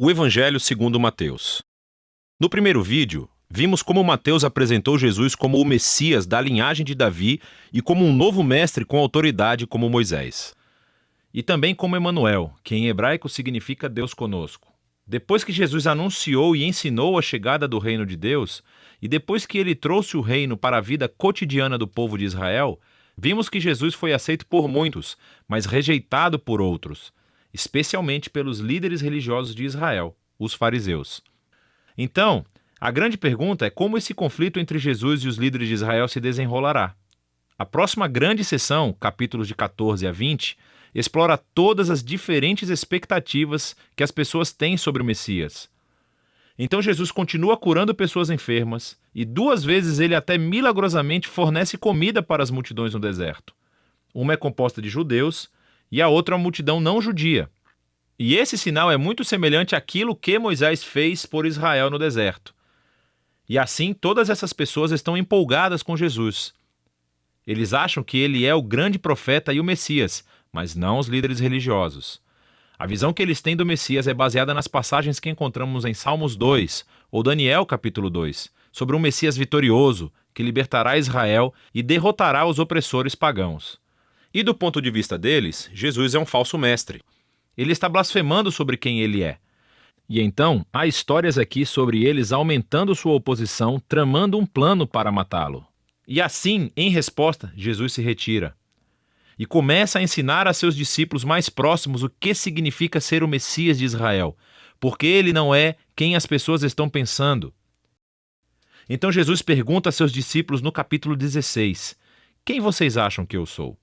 O Evangelho segundo Mateus. No primeiro vídeo, vimos como Mateus apresentou Jesus como o Messias da linhagem de Davi e como um novo mestre com autoridade como Moisés. E também como Emanuel, que em hebraico significa Deus conosco. Depois que Jesus anunciou e ensinou a chegada do reino de Deus, e depois que ele trouxe o reino para a vida cotidiana do povo de Israel, vimos que Jesus foi aceito por muitos, mas rejeitado por outros, especialmente pelos líderes religiosos de Israel, os fariseus. Então, a grande pergunta é como esse conflito entre Jesus e os líderes de Israel se desenrolará. A próxima grande sessão, capítulos de 14 a 20, explora todas as diferentes expectativas que as pessoas têm sobre o Messias. Então Jesus continua curando pessoas enfermas e 2 vezes ele até milagrosamente fornece comida para as multidões no deserto. Uma é composta de judeus e a outra é uma multidão não judia. E esse sinal é muito semelhante àquilo que Moisés fez por Israel no deserto. E assim todas essas pessoas estão empolgadas com Jesus. Eles acham que ele é o grande profeta e o Messias, mas não os líderes religiosos. A visão que eles têm do Messias é baseada nas passagens que encontramos em Salmos 2 ou Daniel capítulo 2, sobre um Messias vitorioso que libertará Israel e derrotará os opressores pagãos. E do ponto de vista deles, Jesus é um falso mestre. Ele está blasfemando sobre quem ele é. E então, há histórias aqui sobre eles aumentando sua oposição, tramando um plano para matá-lo. E assim, em resposta, Jesus se retira e começa a ensinar a seus discípulos mais próximos o que significa ser o Messias de Israel, porque ele não é quem as pessoas estão pensando. Então Jesus pergunta a seus discípulos no capítulo 16, quem vocês acham que eu sou?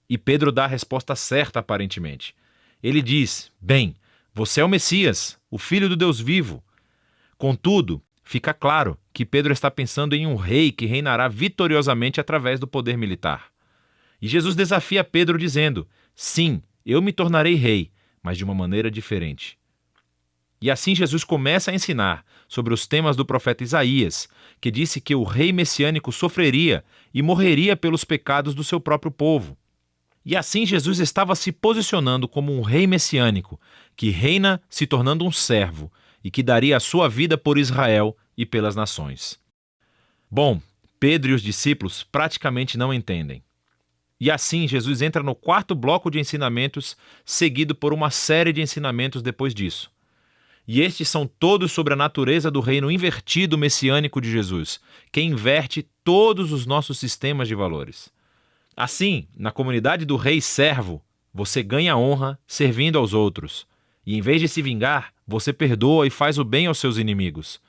E Pedro dá a resposta certa aparentemente. Ele diz, bem, você é o Messias, o Filho do Deus vivo. Contudo, fica claro que Pedro está pensando em um rei que reinará vitoriosamente através do poder militar. E Jesus desafia Pedro dizendo, sim, eu me tornarei rei, mas de uma maneira diferente. E assim Jesus começa a ensinar sobre os temas do profeta Isaías, que disse que o rei messiânico sofreria e morreria pelos pecados do seu próprio povo. E assim Jesus estava se posicionando como um rei messiânico, que reina se tornando um servo e que daria a sua vida por Israel e pelas nações. Bom, Pedro e os discípulos praticamente não entendem. E assim Jesus entra no 4º bloco de ensinamentos, seguido por uma série de ensinamentos depois disso. E estes são todos sobre a natureza do reino invertido messiânico de Jesus, que inverte todos os nossos sistemas de valores. Assim, na comunidade do rei servo, você ganha honra servindo aos outros. E em vez de se vingar, você perdoa e faz o bem aos seus inimigos.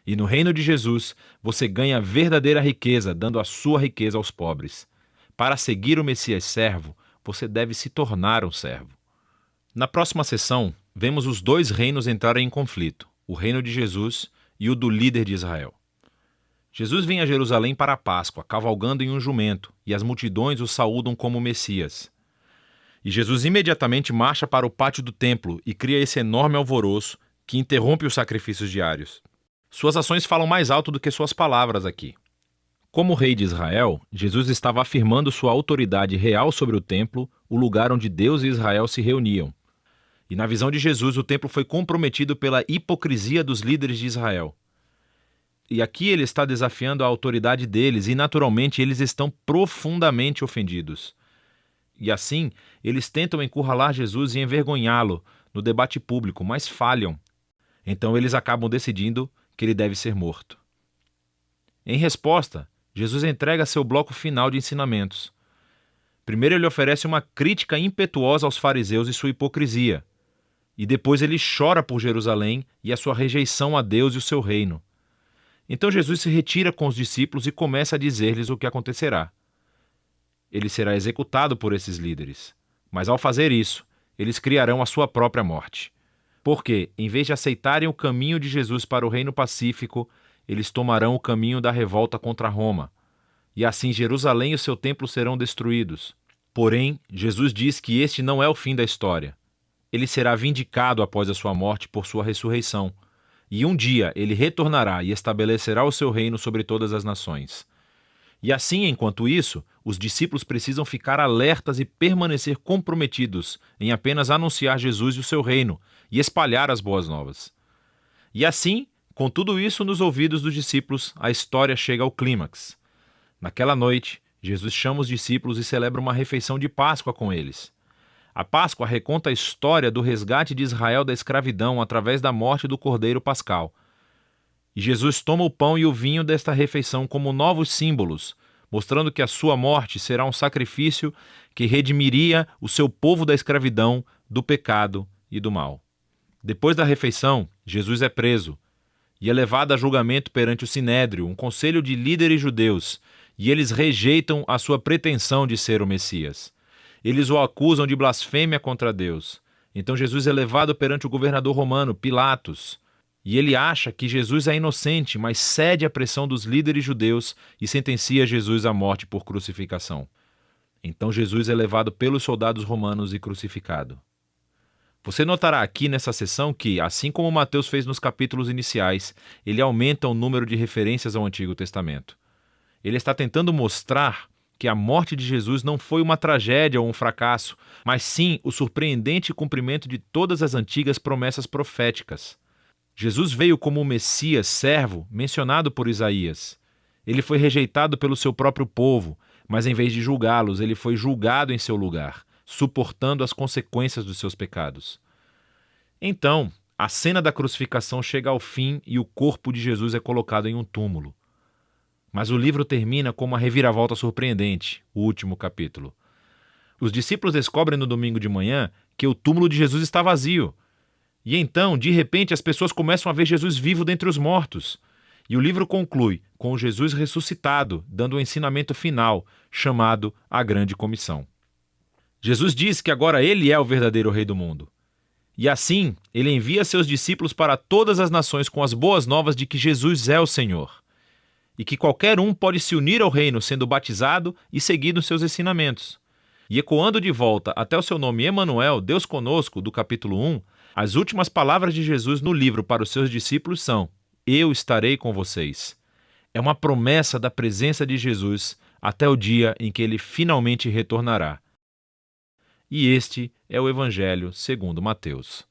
E no reino de Jesus, você ganha verdadeira riqueza, dando a sua riqueza aos pobres. Para seguir o Messias servo, você deve se tornar um servo. Na próxima sessão, vemos os 2 reinos entrarem em conflito, o reino de Jesus e o do líder de Israel. Jesus vem a Jerusalém para a Páscoa, cavalgando em um jumento, e as multidões o saúdam como Messias. E Jesus imediatamente marcha para o pátio do templo e cria esse enorme alvoroço que interrompe os sacrifícios diários. Suas ações falam mais alto do que suas palavras aqui. Como rei de Israel, Jesus estava afirmando sua autoridade real sobre o templo, o lugar onde Deus e Israel se reuniam. E na visão de Jesus, o templo foi comprometido pela hipocrisia dos líderes de Israel. E aqui ele está desafiando a autoridade deles e, naturalmente, eles estão profundamente ofendidos. E assim, eles tentam encurralar Jesus e envergonhá-lo no debate público, mas falham. Então eles acabam decidindo que ele deve ser morto. Em resposta, Jesus entrega seu bloco final de ensinamentos. Primeiro ele oferece uma crítica impetuosa aos fariseus e sua hipocrisia. E depois ele chora por Jerusalém e a sua rejeição a Deus e o seu reino. Então Jesus se retira com os discípulos e começa a dizer-lhes o que acontecerá. Ele será executado por esses líderes. Mas ao fazer isso, eles criarão a sua própria morte. Porque, em vez de aceitarem o caminho de Jesus para o reino pacífico, eles tomarão o caminho da revolta contra Roma. E assim Jerusalém e o seu templo serão destruídos. Porém, Jesus diz que este não é o fim da história. Ele será vindicado após a sua morte por sua ressurreição. E um dia ele retornará e estabelecerá o seu reino sobre todas as nações. E assim, enquanto isso, os discípulos precisam ficar alertas e permanecer comprometidos em apenas anunciar Jesus e o seu reino e espalhar as boas novas. E assim, com tudo isso nos ouvidos dos discípulos, a história chega ao clímax. Naquela noite, Jesus chama os discípulos e celebra uma refeição de Páscoa com eles. A Páscoa reconta a história do resgate de Israel da escravidão através da morte do Cordeiro Pascal. E Jesus toma o pão e o vinho desta refeição como novos símbolos, mostrando que a sua morte será um sacrifício que redimiria o seu povo da escravidão, do pecado e do mal. Depois da refeição, Jesus é preso e é levado a julgamento perante o Sinédrio, um conselho de líderes judeus, e eles rejeitam a sua pretensão de ser o Messias. Eles o acusam de blasfêmia contra Deus. Então Jesus é levado perante o governador romano, Pilatos, e ele acha que Jesus é inocente, mas cede à pressão dos líderes judeus e sentencia Jesus à morte por crucificação. Então Jesus é levado pelos soldados romanos e crucificado. Você notará aqui nessa seção que, assim como Mateus fez nos capítulos iniciais, ele aumenta o número de referências ao Antigo Testamento. Ele está tentando mostrar que a morte de Jesus não foi uma tragédia ou um fracasso, mas sim o surpreendente cumprimento de todas as antigas promessas proféticas. Jesus veio como o Messias servo mencionado por Isaías. Ele foi rejeitado pelo seu próprio povo, mas em vez de julgá-los, ele foi julgado em seu lugar, suportando as consequências dos seus pecados. Então, a cena da crucificação chega ao fim e o corpo de Jesus é colocado em um túmulo. Mas o livro termina com uma reviravolta surpreendente, o último capítulo. Os discípulos descobrem no domingo de manhã que o túmulo de Jesus está vazio. E então, de repente, as pessoas começam a ver Jesus vivo dentre os mortos. E o livro conclui com Jesus ressuscitado, dando um ensinamento final, chamado a Grande Comissão. Jesus diz que agora ele é o verdadeiro rei do mundo. E assim, ele envia seus discípulos para todas as nações com as boas novas de que Jesus é o Senhor. E que qualquer um pode se unir ao reino sendo batizado e seguindo seus ensinamentos. E ecoando de volta até o seu nome Emanuel, Deus conosco, do capítulo 1, as últimas palavras de Jesus no livro para os seus discípulos são: eu estarei com vocês. É uma promessa da presença de Jesus até o dia em que ele finalmente retornará. E este é o Evangelho segundo Mateus.